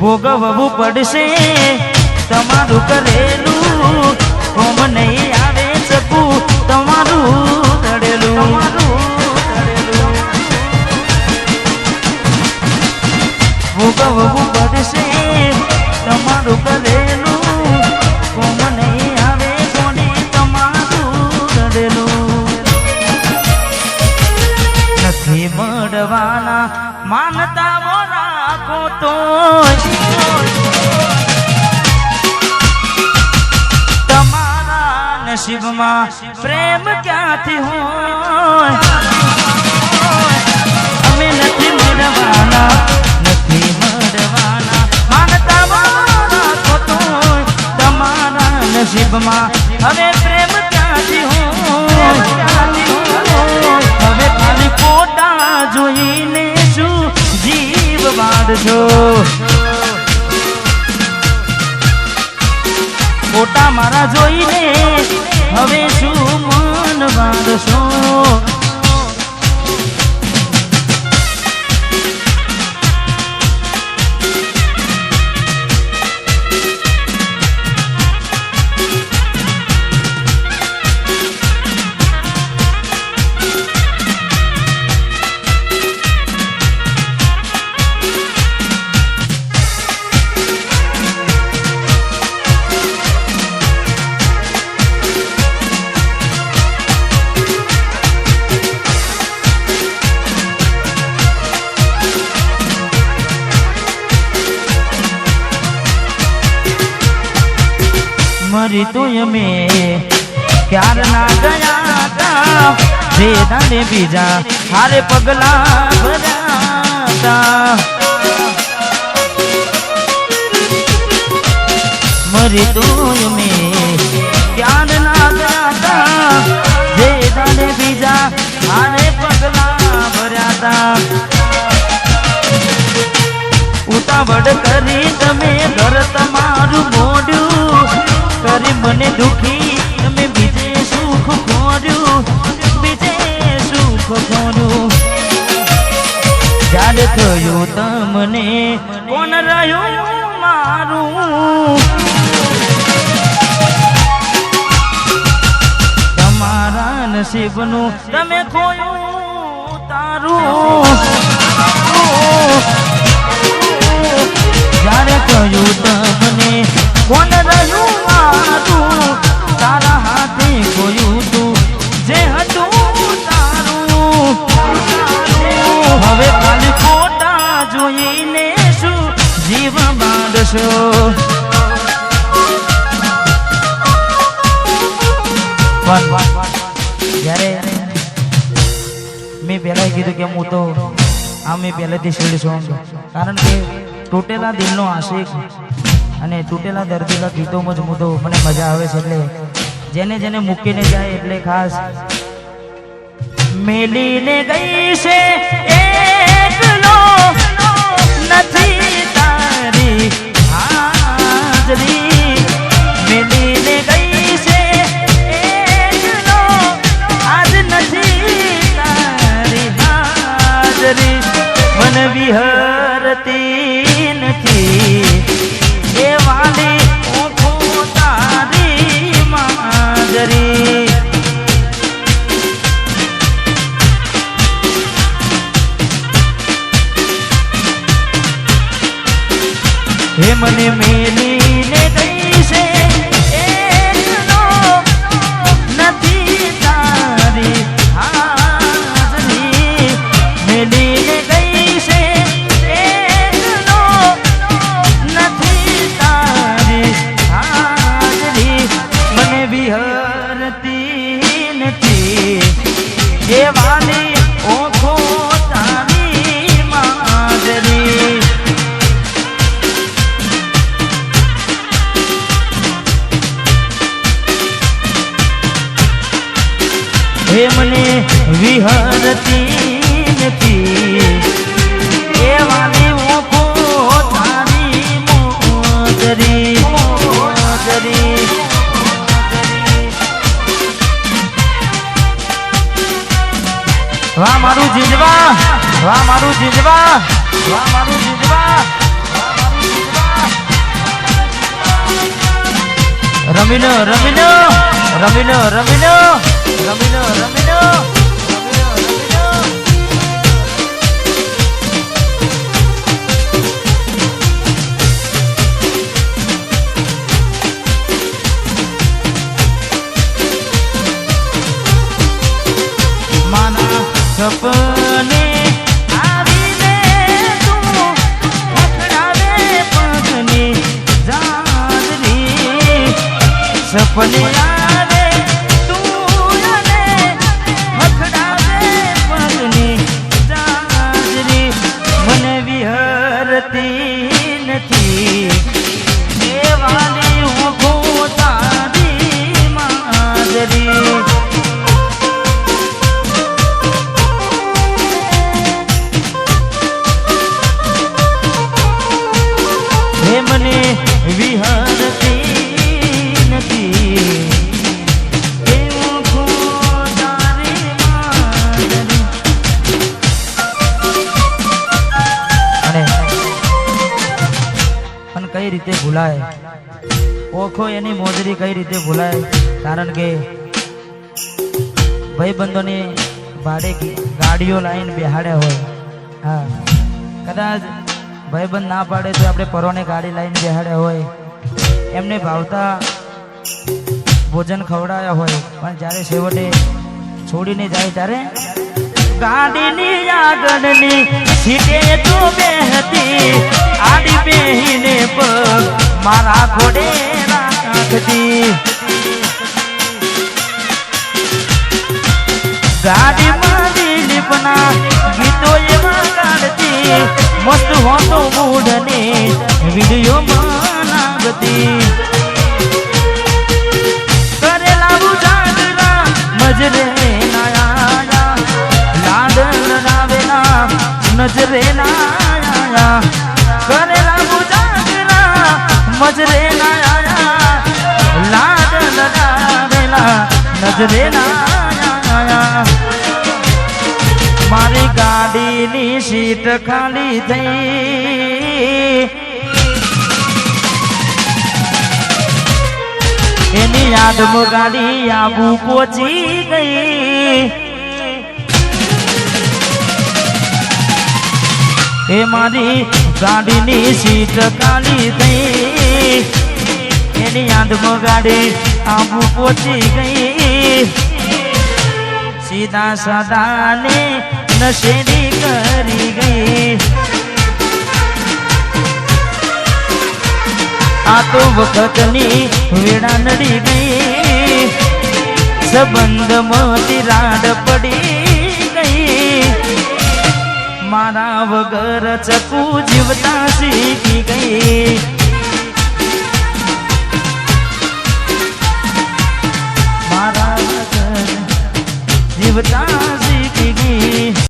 ભોગવવું પડશે તમારું કરેલું કોમ નહીં આવે શકું તમારું તળેલું ભોગવવું પડશે તમારું કરેલું કોમ નહીં આવે કોને તમારું તળેલું નથી મળવાના માનતા રાખો તો તમારા નસીબમાં પ્રેમ ક્યાંથી હોય અમે નથી મળવાના માનતા રાખો તો તમારા નસીબમાં હવે પ્રેમ ક્યાંથી હોય હવે ખાલી ફોટા જોઈને શું જીવ બાળશો ફોટા મારા જોઈને હવે શું મન બાળશો મરી તો અમે ક્યાર ના ગયા તા વેદાને બીજા હારે પગલા ભર્યા તા મરી તો અમે ક્યાર ના ગયા તા વેદાને બીજા હારે પગલા ભર્યા તા ઉતાવળ કરી તમે ઘર તમારું મોડ્યું કરી મને દુખી તમે બીજે સુખ ખોર્યું બીજે સુખ ખોર્યું જ્યારે થયું તમને કોણ રહ્યું મારું તમારા નસીબનું તમે ખોયું તારું જ્યારે થયું તમને કોણ રહ્યું મારું તારા હાથે ખોયું તું જે હતું તારું હવે ખાલી ફોટા જોઈને શું જીવ બાંધશો જ્યારે મેં પહેલા કીધું કે હું તો મેં પહેલેથી શેડ સોંગ કારણ કે તૂટેલા દિલનો આશિક અને તૂટેલા દર્દીલા ગીતોમાં જ હું તો મને મજા આવે છે એટલે જેને જેને મૂકીને જાય એટલે ખાસ મેલીને ગઈ છે એકલો નથી તારી હાજરી મેલીને ગઈ છે એકલો આજ નથી તારી હાજરી મન વિહરતી નથી એ વાલી ઓખો તારી માજરી હે મને મેલીને ગઈ છે એકલો નથી તારી હાજરી મેલીને ગઈ છે એકલો નથી તારી હાજરી મને વિહરતી નથી એ વાલી ઓખો તારી માજરી હે મને વિહરતી નથી એ વાલી ઓખો તારી મોજરી મોજરી વાહ મારું જીજવા વાહ મારું જીજવા વાહ મારું જીજવા વાહ મારું જીજવા રમીનો રમીનો રમીનો રમીનો રમીનો રમીનો માના સપને આવીને તું પકડાવે પગની જાદરી સપને આવે તું અને પકડાવે પગની જાદરી મને વિહરતી નથી દેવાની હું તારી માદરી મને વિહરતી નથી એવું ખોદારી માદરી અને પણ કઈ રીતે ભૂલાય ઓખો એની મોજરી કઈ રીતે ભૂલાય કારણ કે ભાઈબંધોની ભાડે ગાડીઓ લાઈન બેહાડ્યા હોય હા કદાચ ભાઈબંધ ના પાડે તો આપણે પરોને ગાડી લાઈન બેહાડ્યા હોય એમને ભાવતા ભોજન ખવડાવ્યા હોય પણ જ્યારે છેવટે છોડીને જાય ત્યારે ગાડીની આગળની સીટે તો બેહતી આડી બેહીને પગ મારા ઘોડે રાખતી ગાડીમાં દિલીપના ગીતો એમાં ગાડતી મસ્ત હોતો મૂડને વિડીયો બનાવતી કરેલા ઉજાગરા મજરે નાયા લાડ લડાવેલા નજરે નાયા કરેલા ઉજાગરા મજરે નાયા લાડ લડાવેલા નજરે નાયા મારી ગાડીની સીટ ખાલી થઈ એની યાદમાં ગાડી આબુ પહોંચી ગઈ એ મારી ગાડીની સીટ ખાલી થઈ એની યાદમાં ગાડી આબુ પહોંચી ગઈ સીધા સાદાને નશેડી કરી ગઈ આ તો વખતની વેળા નડી ગઈ સંબંધમાં તિરાડ પડી ગઈ મારા વગર ચકુ જીવતા શીખી ગઈ મારા વગર જીવતા